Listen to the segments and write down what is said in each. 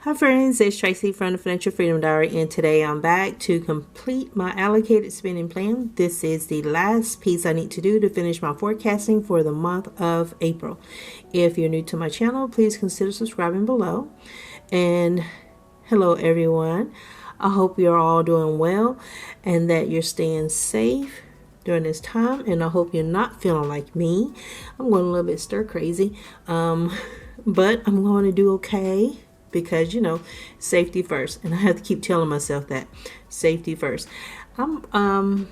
Hi friends, it's Tracy from the Financial Freedom Diary, and today I'm back to complete my allocated spending plan. This is the last piece I need to do to finish my forecasting for the month of April. If you're new to my channel, please consider subscribing below. And hello everyone. I hope you're all doing well and that you're staying safe during this time, and I hope you're not feeling like me. I'm going a little bit stir crazy, but I'm going to do okay. Because, safety first. And I have to keep telling myself that. Safety first. I'm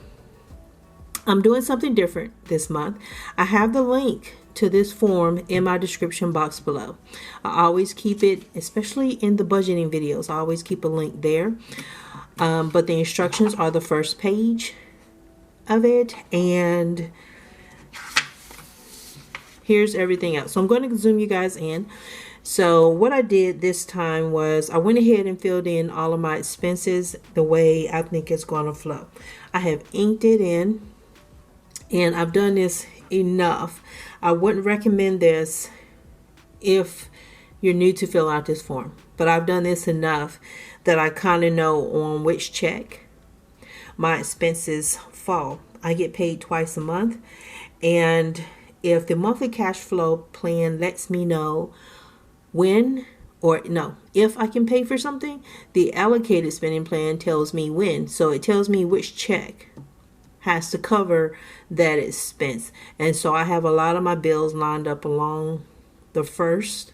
doing something different this month. I have the link to this form in my description box below. I always keep it, especially in the budgeting videos, I always keep a link there. But the instructions are the first page of it. And here's everything else. So I'm going to zoom you guys in. So what I did this time was I went ahead and filled in all of my expenses the way I think it's going to flow. I have inked it in, and I've done this enough. I wouldn't recommend this if you're new to fill out this form, but I've done this enough that I kind of know on which check my expenses fall. I get paid twice a month, and if the monthly cash flow plan lets me know if I can pay for something, the allocated spending plan tells me when. So it tells me which check has to cover that expense. And so I have a lot of my bills lined up along the 1st,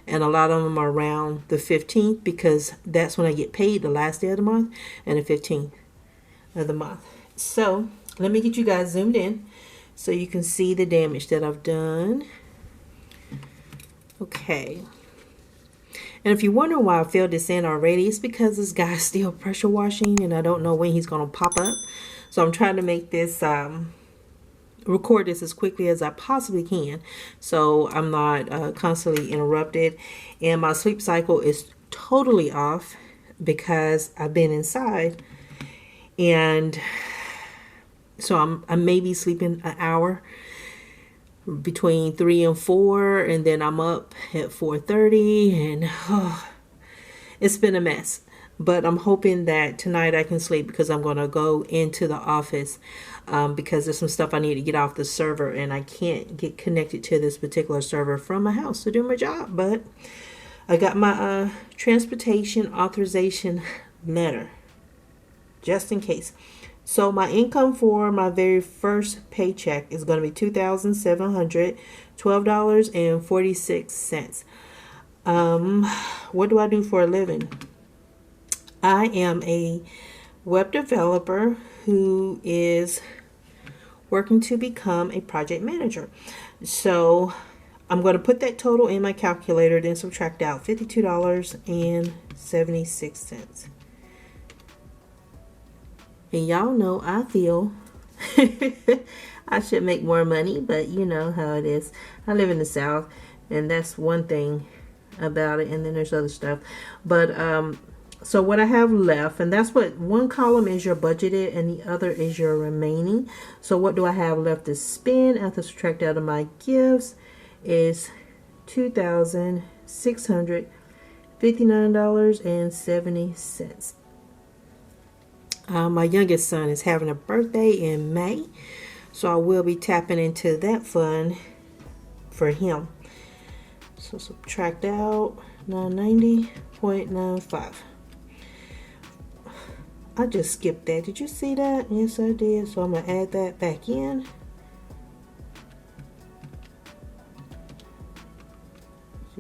and a lot of them are around the 15th, because that's when I get paid, the last day of the month, and the 15th of the month. So let me get you guys zoomed in so you can see the damage that I've done. Okay. And if you're wondering why I filled this in already, it's because this guy's still pressure washing, and I don't know when he's going to pop up. So I'm trying to make this, record this as quickly as I possibly can, so I'm not constantly interrupted. And my sleep cycle is totally off because I've been inside. And so I may be sleeping an hour between 3 and 4, and then I'm up at 4:30, and it's been a mess. But I'm hoping that tonight I can sleep, because I'm going to go into the office because there's some stuff I need to get off the server, and I can't get connected to this particular server from my house to do my job. But I got my transportation authorization letter just in case. So my income for my very first paycheck is going to be $2,712.46. What do I do for a living? I am a web developer who is working to become a project manager. So I'm going to put that total in my calculator, then subtract out $52.76. And y'all know I feel I should make more money, but you know how it is. I live in the South, and that's one thing about it, and then there's other stuff. But so what I have left, and that's what one column is your budgeted and the other is your remaining. So what do I have left to spend after subtract out of my gifts is $2,659.70. My youngest son is having a birthday in May, so I will be tapping into that fund for him. So subtract out 990.95. I just skipped that. Did you see that? Yes, I did. So I'm going to add that back in.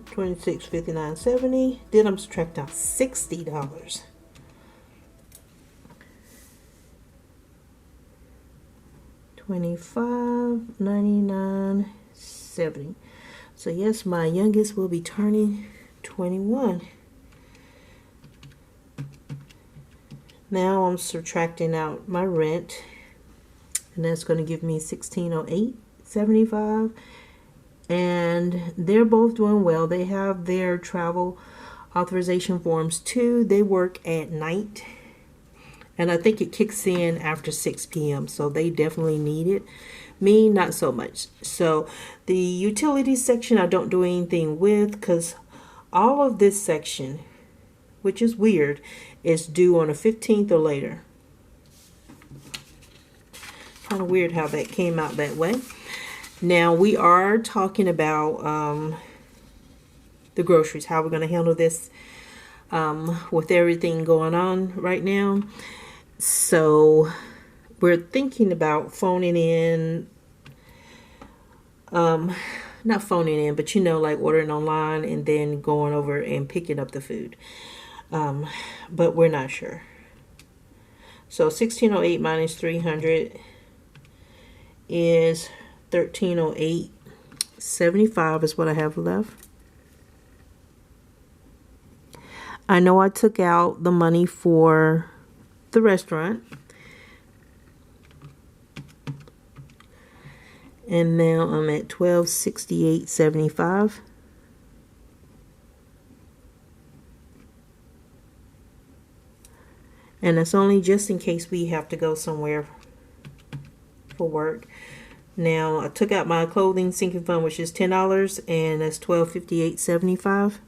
$26.59.70. Then I'm subtracting out $60. $25.99.70. So yes, my youngest will be turning 21. Now I'm subtracting out my rent, and that's going to give me $1608.75. And they're both doing well. They have their travel authorization forms too. They work at night, and I think it kicks in after 6 p.m. so they definitely need it. Me, not so much. So the utilities section I don't do anything with, because all of this section which is weird, is due on the 15th or later. Kind of weird how that came out that way. Now we are talking about the groceries, how we're going to handle this with everything going on right now. So we're thinking about phoning in, not phoning in, but like ordering online and then going over and picking up the food. But we're not sure. So 1608 minus 300 is 1308.75 is what I have left. I know I took out the money for the restaurant. And now I'm at $1268.75. And that's only just in case we have to go somewhere for work. Now I took out my clothing sinking fund, which is $10, and that's $1258.75.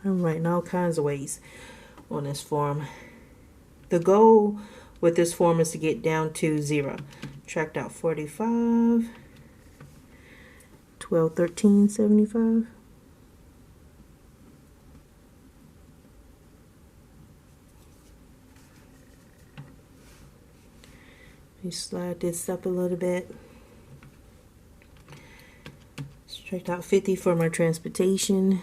I'm writing all kinds of ways on this form. The goal with this form is to get down to 0. Tracked out 45, $1213.75. Let me slide this up a little bit. Tracked out 50 for my transportation.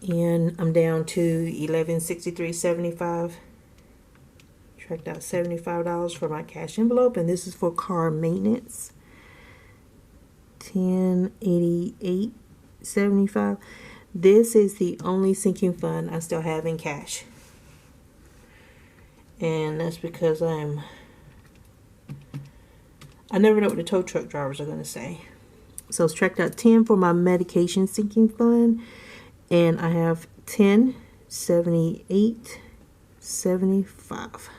And I'm down to $1163.75. Tracked out $75 for my cash envelope, and this is for car maintenance. $1088.75. This is the only sinking fund I still have in cash, and that's because I never know what the tow truck drivers are going to say. So it's tracked out 10 for my medication sinking fund. And I have $1078.75.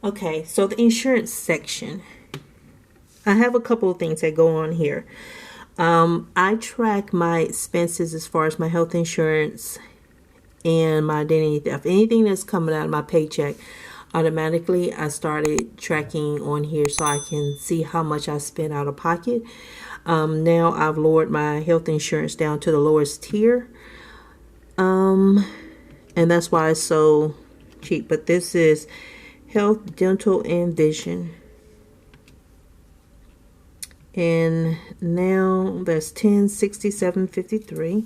Okay, so the insurance section. I have a couple of things that go on here. I track my expenses as far as my health insurance and my identity theft. Anything that's coming out of my paycheck, automatically I started tracking on here so I can see how much I spend out of pocket. Now I've lowered my health insurance down to the lowest tier, and that's why it's so cheap. But this is health, dental, and vision, and now that's $1067.53.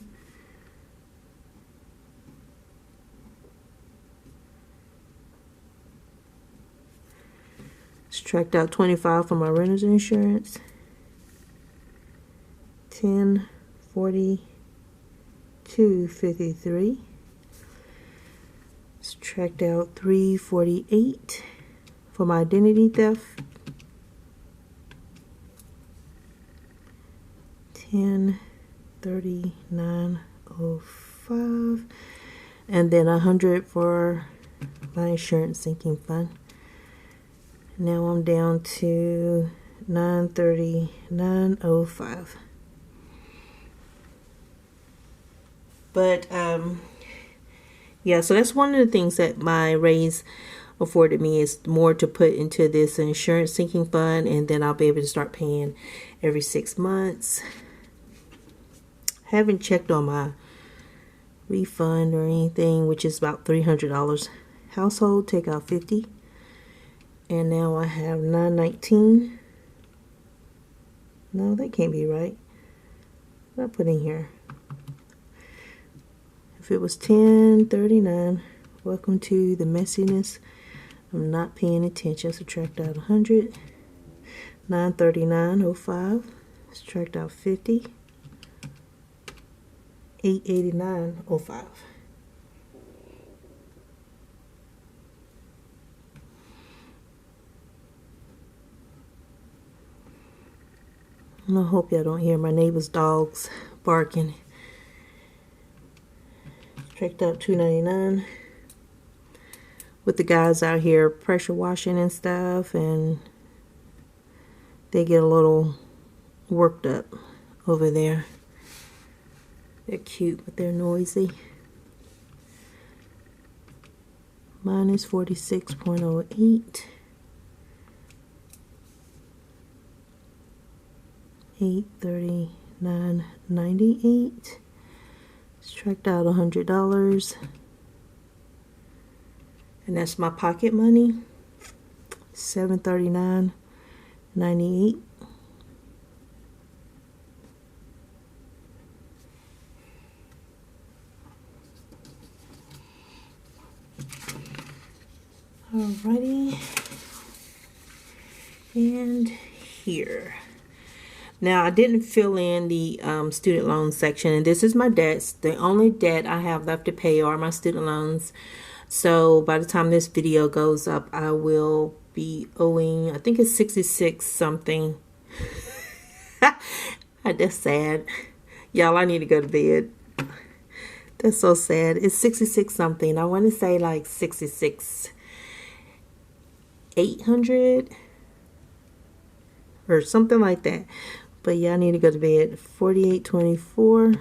Tracked out 25 for my renter's insurance. $1042.53. Tracked out $348 for my identity theft. $1039.05, and then $100 for my insurance sinking fund. Now I'm down to $939.05. But yeah, so that's one of the things that my raise afforded me, is more to put into this insurance sinking fund, and then I'll be able to start paying every 6 months. Haven't checked on my refund or anything, which is about $300. Household, take out $50. And now I have $919. No, that can't be right. What did I put in here? If it was $1039, welcome to the messiness. I'm not paying attention. Subtract out 100. $939.05. Subtract out 50. $889.05. And I hope y'all don't hear my neighbor's dogs barking. Checked out $2.99 with the guys out here pressure washing and stuff, and they get a little worked up over there. They're cute, but they're noisy. Mine is 46.08. 839.98. Subtract out $100, and that's my pocket money. 739.98. Alrighty, and here. Now, I didn't fill in the student loan section, and this is my debts. The only debt I have left to pay are my student loans. So by the time this video goes up, I will be owing, I think it's 66 something. That's sad. Y'all, I need to go to bed. That's so sad. It's 66 something. I want to say like 66,800 or something like that. But yeah, I need to go to bed. 48.24.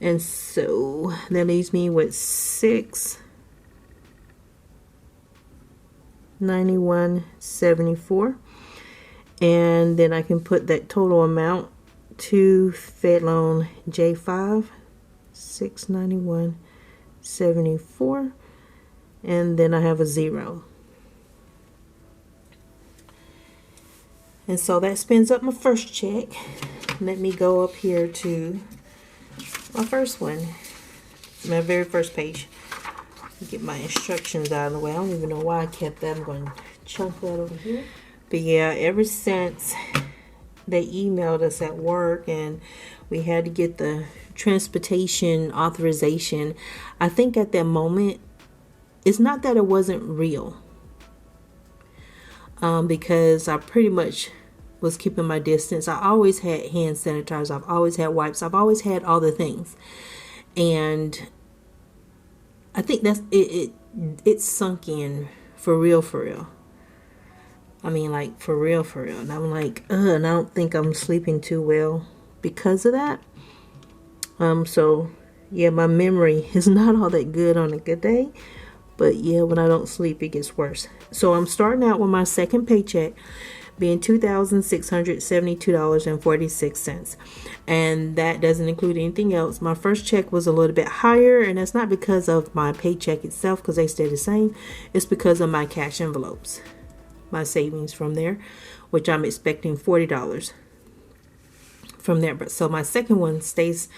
And so that leaves me with 691.74. And then I can put that total amount to Fed Loan J5, 691.74. And then I have a 0. And so that spins up my first check. Let me go up here to my first one, my very first page. Get my instructions out of the way. I don't even know why I kept that. I'm going to chunk that over here. But yeah, ever since they emailed us at work and we had to get the transportation authorization, I think at that moment, it's not that it wasn't real. Because I pretty much was keeping my distance. I always had hand sanitizer. I've always had wipes. I've always had all the things. And I think that's it sunk in for real, for real. I mean, like, for real, for real. And I'm like, and I don't think I'm sleeping too well because of that. So, yeah, my memory is not all that good on a good day. But yeah, when I don't sleep, it gets worse. So I'm starting out with my second paycheck being $2,672.46. And that doesn't include anything else. My first check was a little bit higher, and that's not because of my paycheck itself, because they stay the same. It's because of my cash envelopes, my savings from there, which I'm expecting $40 from there. But so my second one stays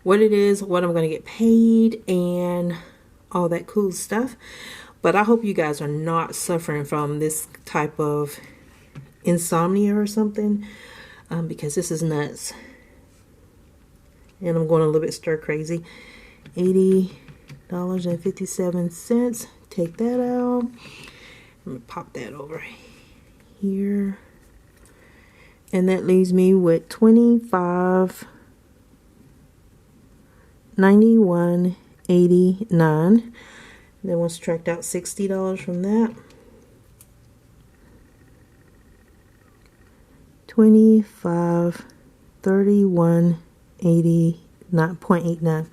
what it is, what I'm going to get paid, and all that cool stuff. But I hope you guys are not suffering from this type of insomnia or something, because this is nuts. And I'm going a little bit stir crazy. $80.57. Take that out. Let me pop that over here. And that leaves me with $25.91.89. Then we'll subtract out $60 from that. $25.31.89.89.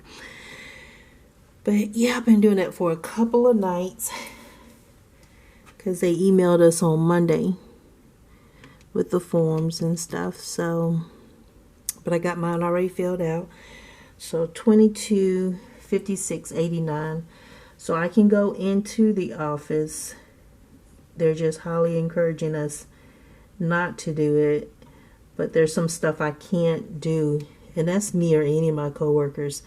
But yeah, I've been doing that for a couple of nights because they emailed us on Monday with the forms and stuff. So, but I got mine already filled out. So $22.56.89. So I can go into the office. They're just highly encouraging us not to do it. But there's some stuff I can't do. And that's me or any of my coworkers.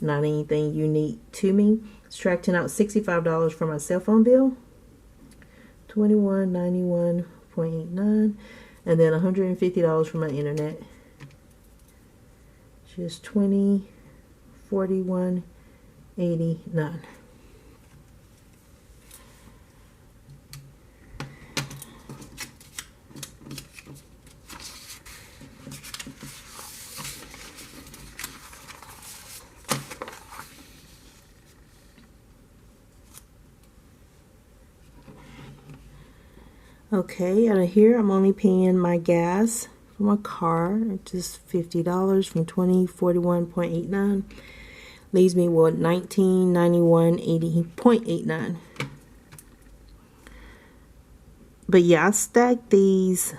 Not anything unique to me. Subtracting out $65 for my cell phone bill. $21.91.89. And then $150 for my internet. Just $20.41.89. Okay, out of here, I'm only paying my gas for my car, just $50 from 2041.89. Leaves me with 1991.80.89. But yeah, I stacked these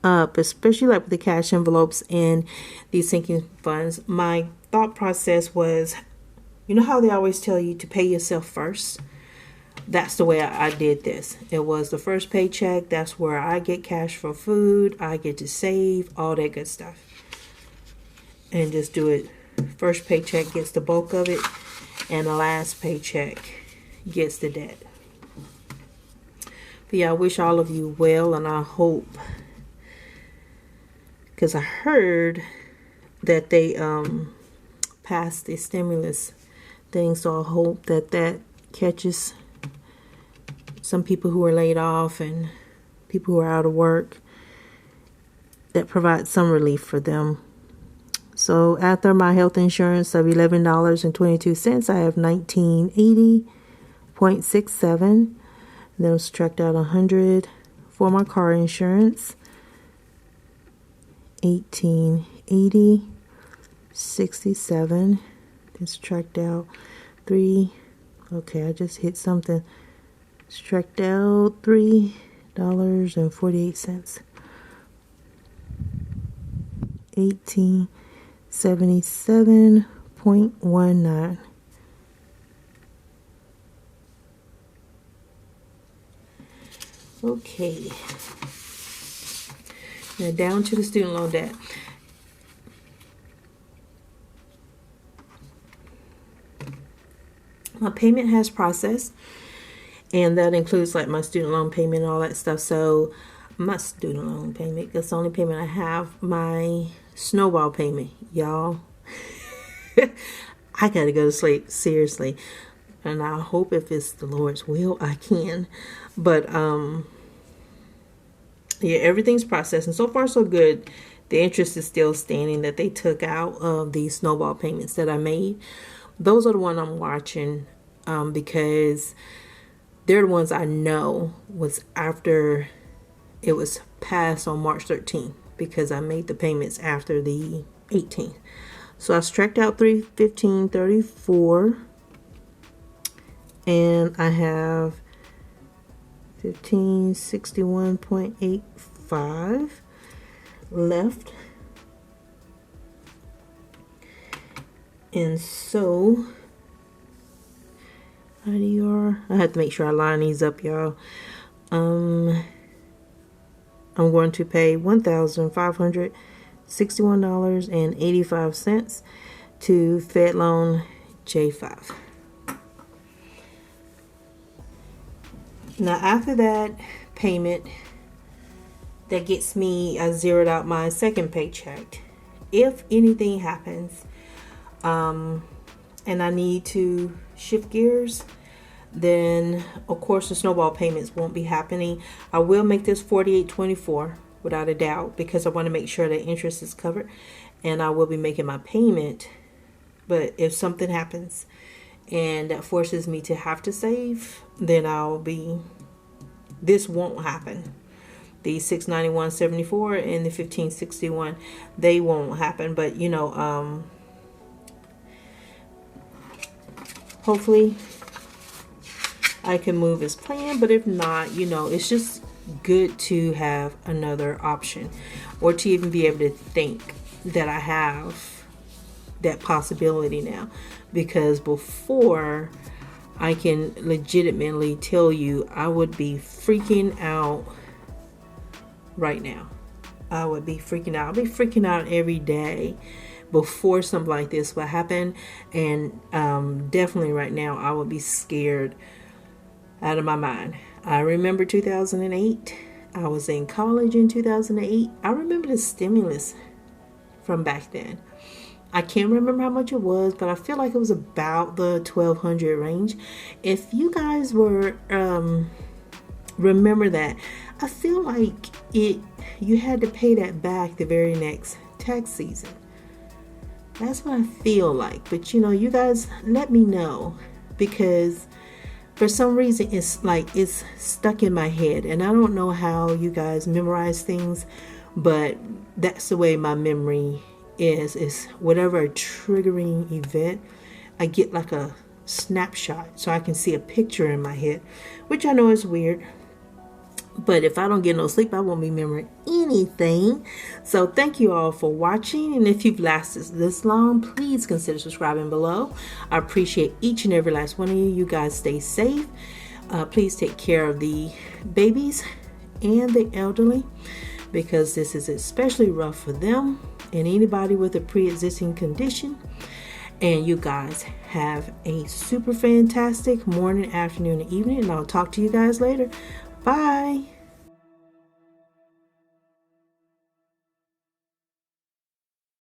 up, especially like with the cash envelopes and these sinking funds. My thought process was, you know how they always tell you to pay yourself first? That's the way I did this. It was the first paycheck. That's where I get cash for food. I get to save, all that good stuff. And just do it. First paycheck gets the bulk of it, and the last paycheck gets the debt. But yeah, I wish all of you well, and I hope, because I heard that they passed the stimulus thing, so I hope that catches some people who are laid off and people who are out of work, that provides some relief for them. So after my health insurance of $11.22, I have $19.80.67. Then subtract out $100 for my car insurance, $18.80.67. Then subtract out $3. Okay, I just hit something. Subtract out $3.48. $18.77.19. Okay. Now down to the student loan debt. My payment has processed, and that includes like my student loan payment and all that stuff. So my student loan payment, that's the only payment I have. My snowball payment, y'all. I gotta go to sleep, seriously. And I hope if it's the Lord's will, I can. But yeah, everything's processed, and so far so good. The interest is still standing that they took out of the snowball payments that I made. Those are the ones I'm watching because they're the ones I know was after it was passed on March 13th, because I made the payments after the 18th. So I subtract out $315.34, and I have $1561.85 left. And so IDR, I have to make sure I line these up, y'all. I'm going to pay $1,561.85 to Fed Loan J5. Now after that payment, that gets me, I zeroed out my second paycheck. If anything happens, and I need to shift gears, then of course the snowball payments won't be happening. I will make this $48.24 without a doubt, because I want to make sure that interest is covered, and I will be making my payment. But if something happens and that forces me to have to save, then this won't happen. The $691.74 and the $1561, they won't happen. But hopefully I can move as planned. But if not, it's just good to have another option, or to even be able to think that I have that possibility now. Because before, I can legitimately tell you, I would be freaking out right now. I would be freaking out. I'll be freaking out every day before something like this would happen. And definitely right now, I would be scared out of my mind. I remember 2008. I was in college in 2008. I remember the stimulus from back then. I can't remember how much it was, but I feel like it was about the $1,200 range. If you guys were remember that, I feel like you had to pay that back the very next tax season. That's what I feel like. But you guys let me know, because for some reason it's like it's stuck in my head, and I don't know how you guys memorize things, but that's the way my memory is whatever a triggering event, I get like a snapshot, so I can see a picture in my head, which I know is weird. But if I don't get no sleep, I won't be remembering anything. So thank you all for watching. And if you've lasted this long, please consider subscribing below. I appreciate each and every last one of you. You guys stay safe. Please take care of the babies and the elderly, because this is especially rough for them and anybody with a pre-existing condition. And you guys have a super fantastic morning, afternoon, and evening. And I'll talk to you guys later. Bye.